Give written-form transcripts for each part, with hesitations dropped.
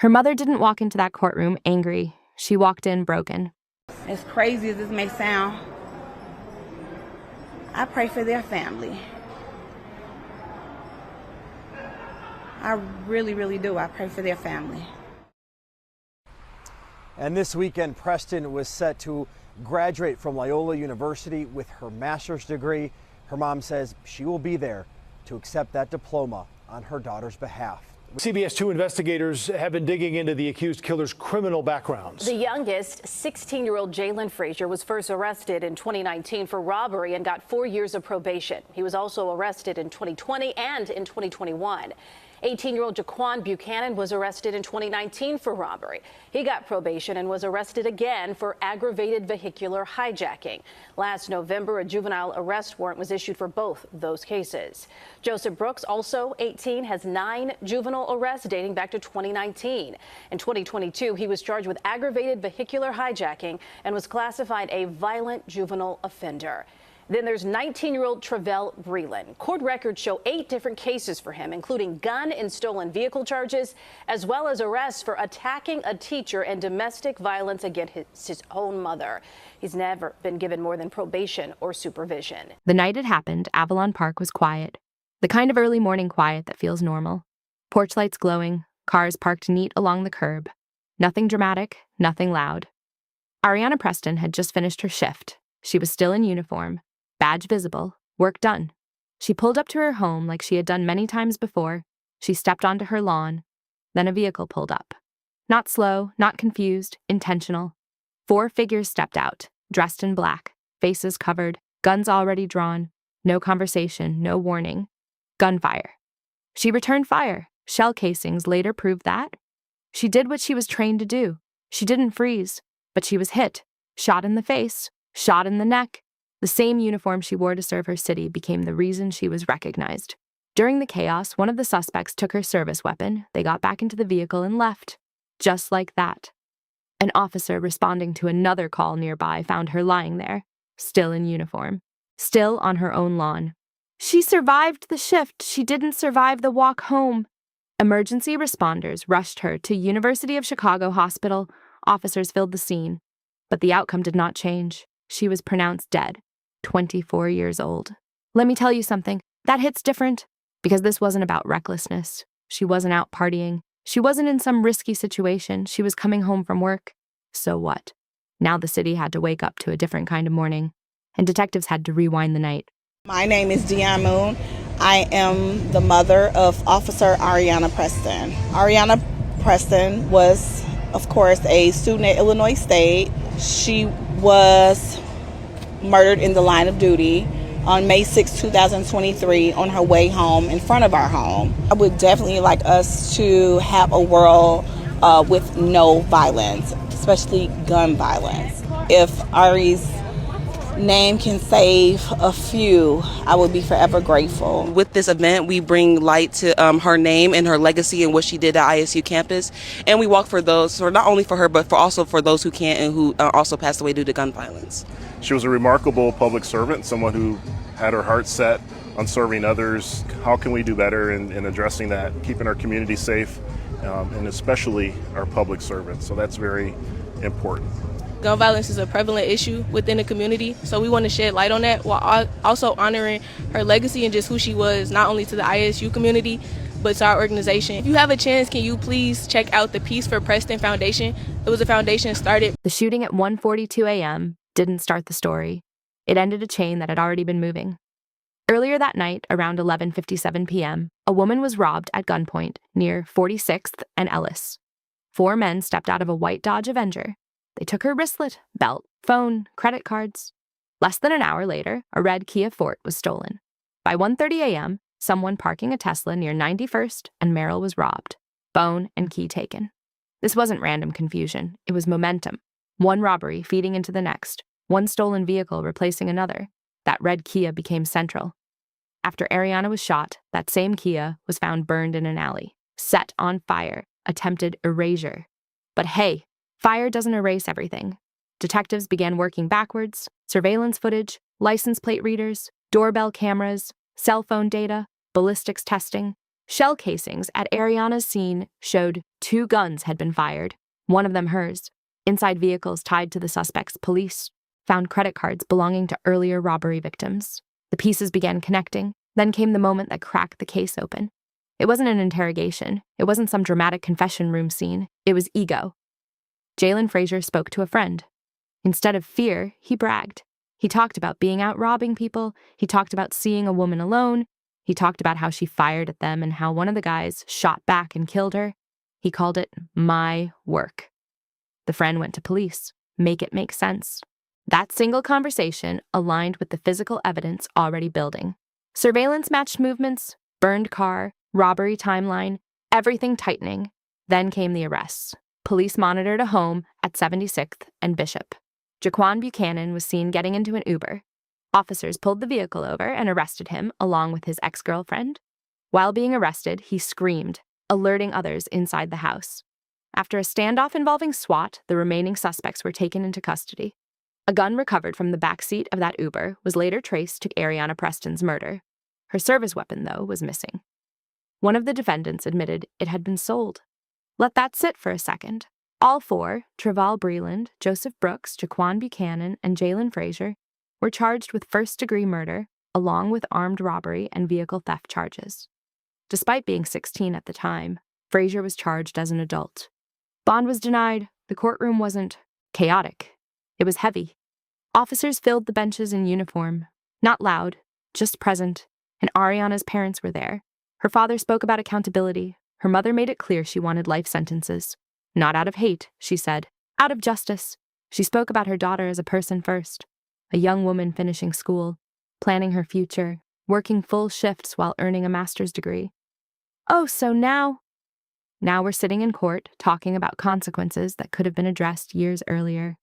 Her mother didn't walk into that courtroom angry. She walked in broken. As crazy as this may sound, I pray for their family. I really, really do. I pray for their family. And this weekend, Preston was set to graduate from Loyola University with her master's degree. Her mom says she will be there to accept that diploma on her daughter's behalf. CBS 2 investigators have been digging into the accused killer's criminal backgrounds. The youngest, 16-year-old Jalen Frazier, was first arrested in 2019 for robbery and got 4 years of probation. He was also arrested in 2020 and in 2021. 18-year-old Jaquan Buchanan was arrested in 2019 for robbery. He got probation and was arrested again for aggravated vehicular hijacking. Last November, a juvenile arrest warrant was issued for both those cases. Joseph Brooks, also 18, has 9 juvenile arrests dating back to 2019. In 2022, he was charged with aggravated vehicular hijacking and was classified a violent juvenile offender. Then there's 19-year-old Travell Breland. Court records show 8 different cases for him, including gun and stolen vehicle charges, as well as arrests for attacking a teacher and domestic violence against his own mother. He's never been given more than probation or supervision. The night it happened, Avalon Park was quiet. The kind of early morning quiet that feels normal. Porch lights glowing, cars parked neat along the curb. Nothing dramatic, nothing loud. Ariana Preston had just finished her shift. She was still in uniform. Badge visible, work done. She pulled up to her home like she had done many times before. She stepped onto her lawn. Then a vehicle pulled up. Not slow, not confused, intentional. 4 figures stepped out, dressed in black, faces covered, guns already drawn. No conversation, no warning. Gunfire. She returned fire. Shell casings later proved that. She did what she was trained to do. She didn't freeze, but she was hit. Shot in the face, shot in the neck. The same uniform she wore to serve her city became the reason she was recognized. During the chaos, one of the suspects took her service weapon. They got back into the vehicle and left. Just like that. An officer responding to another call nearby found her lying there, still in uniform, still on her own lawn. She survived the shift. She didn't survive the walk home. Emergency responders rushed her to University of Chicago Hospital. Officers filled the scene. But the outcome did not change. She was pronounced dead. 24 years old. Let me tell you something, that hits different, because this wasn't about recklessness. She wasn't out partying. She wasn't in some risky situation. She was coming home from work. So what? Now the city had to wake up to a different kind of morning, and detectives had to rewind the night. My name is Deanne Moon. I am the mother of Officer Ariana Preston. Ariana Preston was, of course, a student at Illinois State. She was murdered in the line of duty on May 6, 2023 on her way home in front of our home. I would definitely like us to have a world with no violence, especially gun violence. If Ari's name can save a few, I would be forever grateful. With this event, we bring light to her name and her legacy and what she did at ISU campus. And we walk for those, or not only for her, but also for those who can't and who also passed away due to gun violence. She was a remarkable public servant, someone who had her heart set on serving others. How can we do better in addressing that, keeping our community safe, and especially our public servants? So that's very important. Gun violence is a prevalent issue within the community, so we want to shed light on that while also honoring her legacy and just who she was, not only to the ISU community, but to our organization. If you have a chance, can you please check out the Peace for Preston Foundation? It was a foundation started. The shooting at 1:42 a.m. didn't start the story. It ended a chain that had already been moving. Earlier that night, around 11:57 p.m., a woman was robbed at gunpoint near 46th and Ellis. 4 men stepped out of a white Dodge Avenger. They took her wristlet, belt, phone, credit cards. Less than an hour later, a red Kia Forte was stolen. By 1:30 a.m., someone parking a Tesla near 91st and Merrill was robbed. Phone and key taken. This wasn't random confusion. It was momentum. One robbery feeding into the next. One stolen vehicle replacing another. That red Kia became central. After Ariana was shot, that same Kia was found burned in an alley. Set on fire. Attempted erasure. But hey, fire doesn't erase everything. Detectives began working backwards. Surveillance footage, license plate readers, doorbell cameras, cell phone data, ballistics testing. Shell casings at Ariana's scene showed 2 guns had been fired, one of them hers. Inside vehicles tied to the suspects, police found credit cards belonging to earlier robbery victims. The pieces began connecting. Then came the moment that cracked the case open. It wasn't an interrogation. It wasn't some dramatic confession room scene. It was ego. Jalen Frazier spoke to a friend. Instead of fear, he bragged. He talked about being out robbing people. He talked about seeing a woman alone. He talked about how she fired at them and how one of the guys shot back and killed her. He called it my work. The friend went to police. Make it make sense. That single conversation aligned with the physical evidence already building. Surveillance matched movements, burned car, robbery timeline, everything tightening. Then came the arrests. Police monitored a home at 76th and Bishop. Jaquan Buchanan was seen getting into an Uber. Officers pulled the vehicle over and arrested him along with his ex-girlfriend. While being arrested, he screamed, alerting others inside the house. After a standoff involving SWAT, the remaining suspects were taken into custody. A gun recovered from the backseat of that Uber was later traced to Ariana Preston's murder. Her service weapon, though, was missing. One of the defendants admitted it had been sold. Let that sit for a second. All 4, Traval Breland, Joseph Brooks, Jaquan Buchanan, and Jalen Frazier, were charged with first-degree murder, along with armed robbery and vehicle theft charges. Despite being 16 at the time, Frazier was charged as an adult. Bond was denied. The courtroom wasn't chaotic. It was heavy. Officers filled the benches in uniform, not loud, just present, and Ariana's parents were there. Her father spoke about accountability. Her mother made it clear she wanted life sentences. Not out of hate, she said, out of justice. She spoke about her daughter as a person first, a young woman finishing school, planning her future, working full shifts while earning a master's degree. Oh, so now we're sitting in court talking about consequences that could have been addressed years earlier.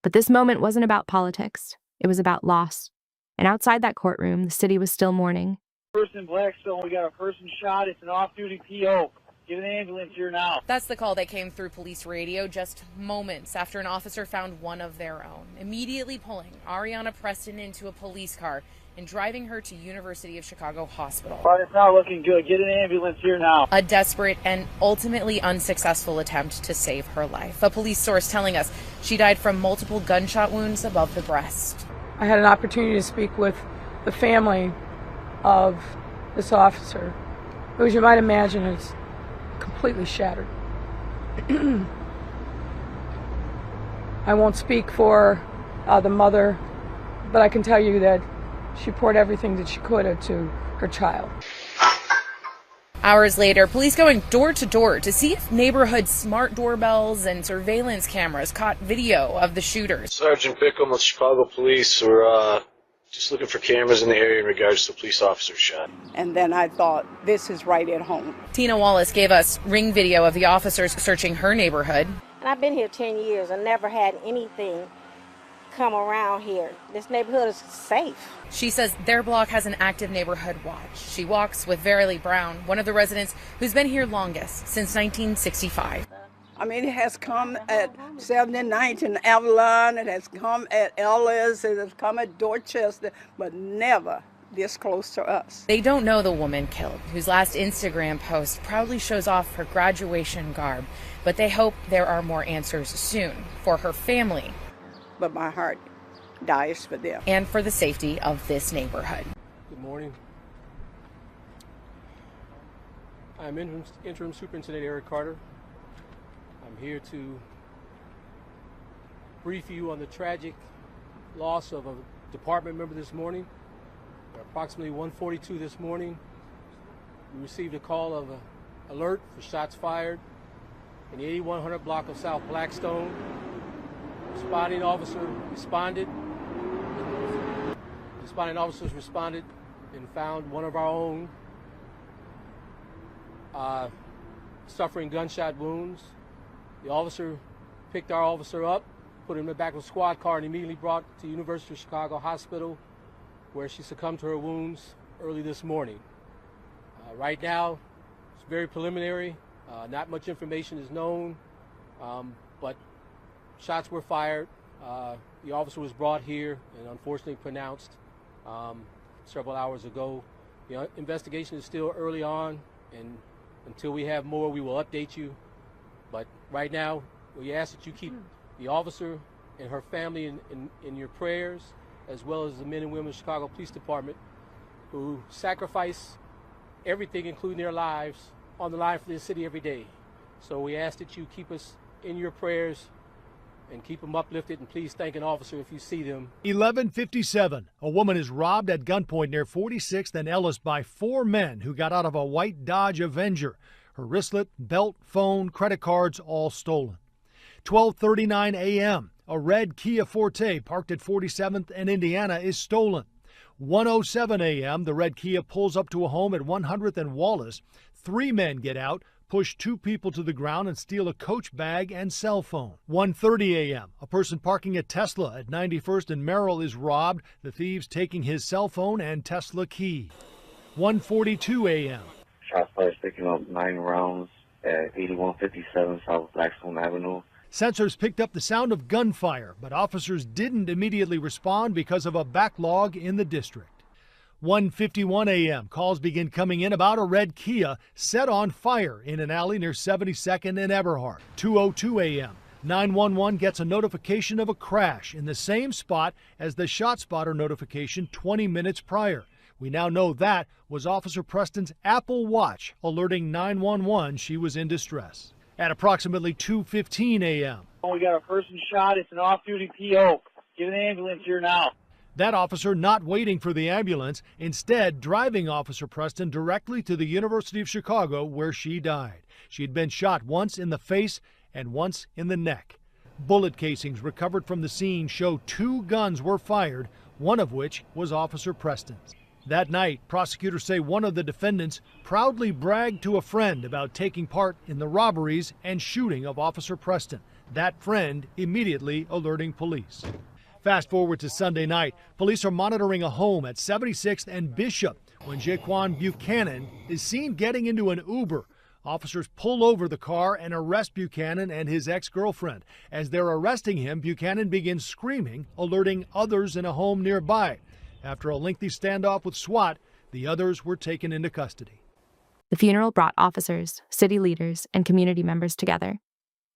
But this moment wasn't about politics. It was about loss. And outside that courtroom, the city was still mourning. Person in Blackstone, we got a person shot. It's an off-duty PO. Get an ambulance here now. That's the call that came through police radio just moments after an officer found one of their own, immediately pulling Ariana Preston into a police car and driving her to University of Chicago Hospital. But it's not looking good. Get an ambulance here now. A desperate and ultimately unsuccessful attempt to save her life. A police source telling us she died from multiple gunshot wounds above the breast. I had an opportunity to speak with the family of this officer, who, as you might imagine, is completely shattered. I won't speak for the mother, but I can tell you that she poured everything that she could into her child. Hours later, police going door to door to see if neighborhood smart doorbells and surveillance cameras caught video of the shooters. Sergeant Bickham with Chicago Police. We're just looking for cameras in the area in regards to the police officer shot. And then I thought, this is right at home. Tina Wallace gave us ring video of the officers searching her neighborhood. And I've been here 10 years and never had anything come around here. This neighborhood is safe. She says their block has an active neighborhood watch. She walks with Verilee Brown, one of the residents who's been here longest, since 1965. I mean, it has come at 79th and Avalon, it has come at Ellis, it has come at Dorchester, but never this close to us. They don't know the woman killed, whose last Instagram post proudly shows off her graduation garb, but they hope there are more answers soon for her family. But my heart dies for them. And for the safety of this neighborhood. Good morning. I'm Interim Superintendent Eric Carter. I'm here to brief you on the tragic loss of a department member this morning. At approximately 1:42 this morning, we received a call of an alert for shots fired in the 8100 block of South Blackstone. Responding officer responded. Responding officers responded and found one of our own suffering gunshot wounds. The officer picked our officer up, put him in the back of a squad car, and immediately brought to University of Chicago Hospital, where she succumbed to her wounds early this morning. Right now, it's very preliminary. Not much information is known, but shots were fired. The officer was brought here and unfortunately pronounced several hours ago. The investigation is still early on. And until we have more, we will update you. But right now, we ask that you keep the officer and her family in your prayers, as well as the men and women of the Chicago Police Department who sacrifice everything, including their lives, on the line for this city every day. So we ask that you keep us in your prayers and keep them uplifted, and please thank an officer if you see them. 11:57. A woman is robbed at gunpoint near 46th and Ellis by 4 men who got out of a white Dodge Avenger. Her wristlet, belt, phone, credit cards all stolen. 12:39 a.m. A red Kia Forte parked at 47th and Indiana is stolen. 1:07 a.m. The red Kia pulls up to a home at 100th and Wallace. 3 men get out, push 2 people to the ground and steal a Coach bag and cell phone. 1:30 a.m. A person parking a Tesla at 91st and Merrill is robbed, the thieves taking his cell phone and Tesla key. 1:42 a.m. Shots fired picking up 9 rounds at 8157 South Blackstone Avenue. Sensors picked up the sound of gunfire, but officers didn't immediately respond because of a backlog in the district. 1:51 a.m. Calls begin coming in about a red Kia set on fire in an alley near 72nd and Everhart. 2:02 a.m. 911 gets a notification of a crash in the same spot as the ShotSpotter notification 20 minutes prior. We now know that was Officer Preston's Apple Watch alerting 911 she was in distress. At approximately 2:15 a.m. We got a person shot. It's an off-duty PO. Get an ambulance here now. That officer not waiting for the ambulance, instead driving Officer Preston directly to the University of Chicago where she died. She had been shot once in the face and once in the neck. Bullet casings recovered from the scene show 2 guns were fired, one of which was Officer Preston's. That night, prosecutors say one of the defendants proudly bragged to a friend about taking part in the robberies and shooting of Officer Preston. That friend immediately alerting police. Fast forward to Sunday night, police are monitoring a home at 76th and Bishop when Jaquan Buchanan is seen getting into an Uber. Officers pull over the car and arrest Buchanan and his ex-girlfriend. As they're arresting him, Buchanan begins screaming, alerting others in a home nearby. After a lengthy standoff with SWAT, the others were taken into custody. The funeral brought officers, city leaders, and community members together.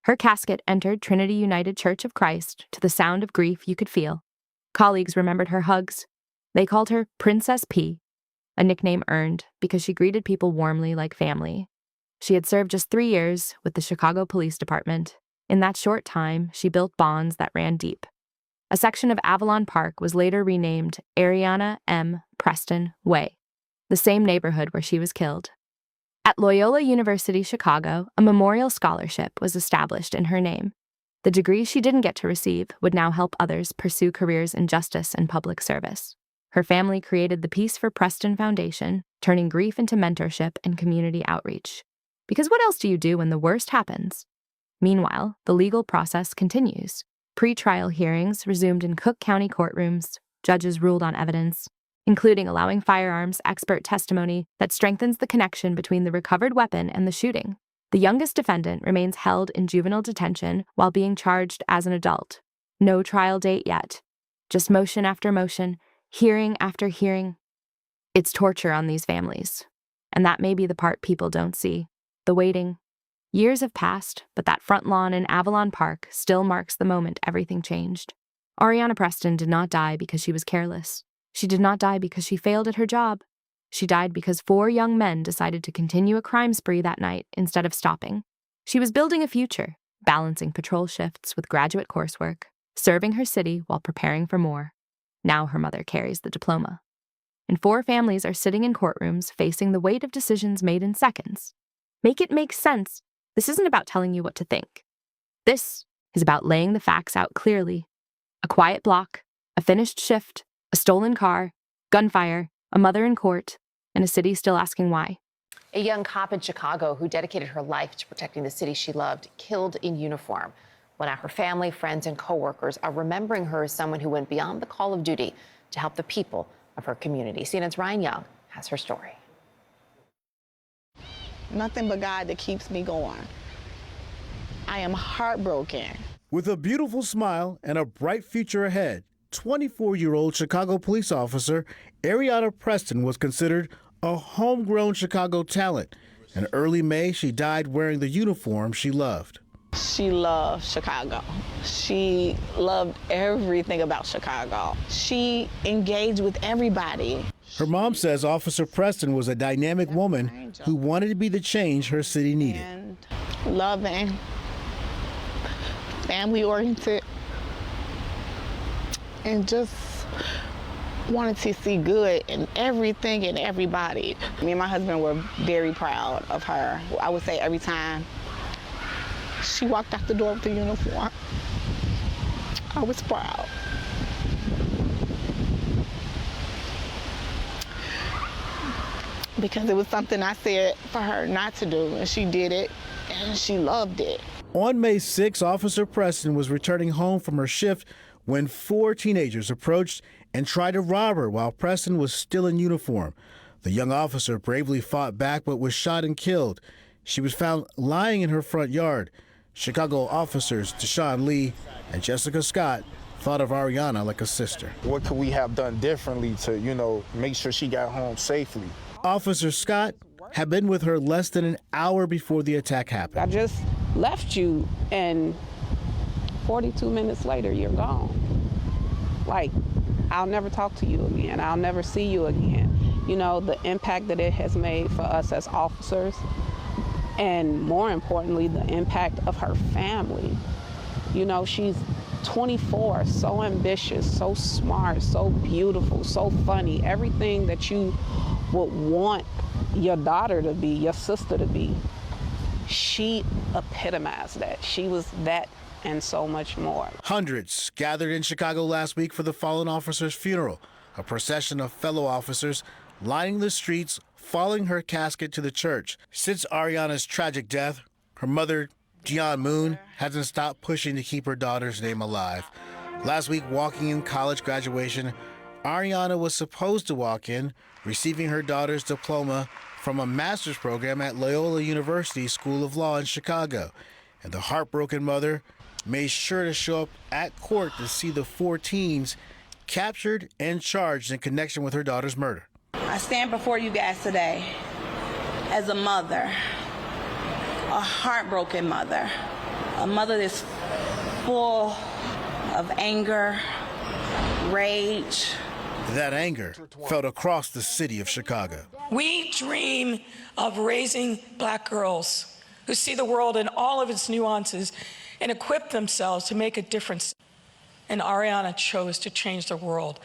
Her casket entered Trinity United Church of Christ to the sound of grief you could feel. Colleagues remembered her hugs. They called her Princess P, a nickname earned because she greeted people warmly like family. She had served just 3 years with the Chicago Police Department. In that short time, she built bonds that ran deep. A section of Avalon Park was later renamed Ariana M. Preston Way, the same neighborhood where she was killed. At Loyola University Chicago, a memorial scholarship was established in her name. The degree she didn't get to receive would now help others pursue careers in justice and public service. Her family created the Peace for Preston Foundation, turning grief into mentorship and community outreach. Because what else do you do when the worst happens? Meanwhile, the legal process continues. Pre-trial hearings resumed in Cook County courtrooms. Judges ruled on evidence, including allowing firearms expert testimony that strengthens the connection between the recovered weapon and the shooting. The youngest defendant remains held in juvenile detention while being charged as an adult. No trial date yet. Just motion after motion, hearing after hearing. It's torture on these families. And that may be the part people don't see. The waiting. Years have passed, but that front lawn in Avalon Park still marks the moment everything changed. Ariana Preston did not die because she was careless. She did not die because she failed at her job. She died because 4 young men decided to continue a crime spree that night instead of stopping. She was building a future, balancing patrol shifts with graduate coursework, serving her city while preparing for more. Now her mother carries the diploma. And 4 families are sitting in courtrooms facing the weight of decisions made in seconds. Make it make sense. This isn't about telling you what to think. This is about laying the facts out clearly. A quiet block, a finished shift, a stolen car, gunfire, a mother in court, and a city still asking why. A young cop in Chicago who dedicated her life to protecting the city she loved, killed in uniform. Well, now her family, friends, and coworkers are remembering her as someone who went beyond the call of duty to help the people of her community. CNN's Ryan Young has her story. Nothing but God that keeps me going. I am heartbroken. With a beautiful smile and a bright future ahead, 24-year-old Chicago police officer Ariana Preston was considered a homegrown Chicago talent. In early May, she died wearing the uniform she loved. She loved Chicago. She loved everything about Chicago. She engaged with everybody. Her mom says Officer Preston was a dynamic woman who wanted to be the change her city needed. And loving, family-oriented, and just wanted to see good in everything and everybody. Me and my husband were very proud of her. I would say every time she walked out the door with the uniform, I was proud. Because it was something I said for her not to do, and she did it, and she loved it. On May 6, Officer Preston was returning home from her shift when 4 teenagers approached and tried to rob her while Preston was still in uniform. The young officer bravely fought back but was shot and killed. She was found lying in her front yard. Chicago officers Deshaun Lee and Jessica Scott thought of Ariana like a sister. What could we have done differently to, make sure she got home safely? Officer Scott had been with her less than an hour before the attack happened. I just left you, and 42 minutes later, you're gone. Like, I'll never talk to you again. I'll never see you again. The impact that it has made for us as officers, and more importantly, the impact of her family. She's 24, so ambitious, so smart, so beautiful, so funny, everything that you would want your daughter to be, your sister to be. She epitomized that. She was that and so much more. Hundreds gathered in Chicago last week for the fallen officer's funeral, a procession of fellow officers lining the streets, following her casket to the church. Since Ariana's tragic death, her mother, Jian Moon, hasn't stopped pushing to keep her daughter's name alive. Last week, walking in college graduation, Ariana was supposed to walk in, receiving her daughter's diploma from a master's program at Loyola University School of Law in Chicago. And the heartbroken mother made sure to show up at court to see the 4 teens captured and charged in connection with her daughter's murder. I stand before you guys today as a mother, a heartbroken mother, a mother that's full of anger, rage. That anger felt across the city of Chicago. We dream of raising black girls who see the world in all of its nuances and equip themselves to make a difference. And Ariana chose to change the world.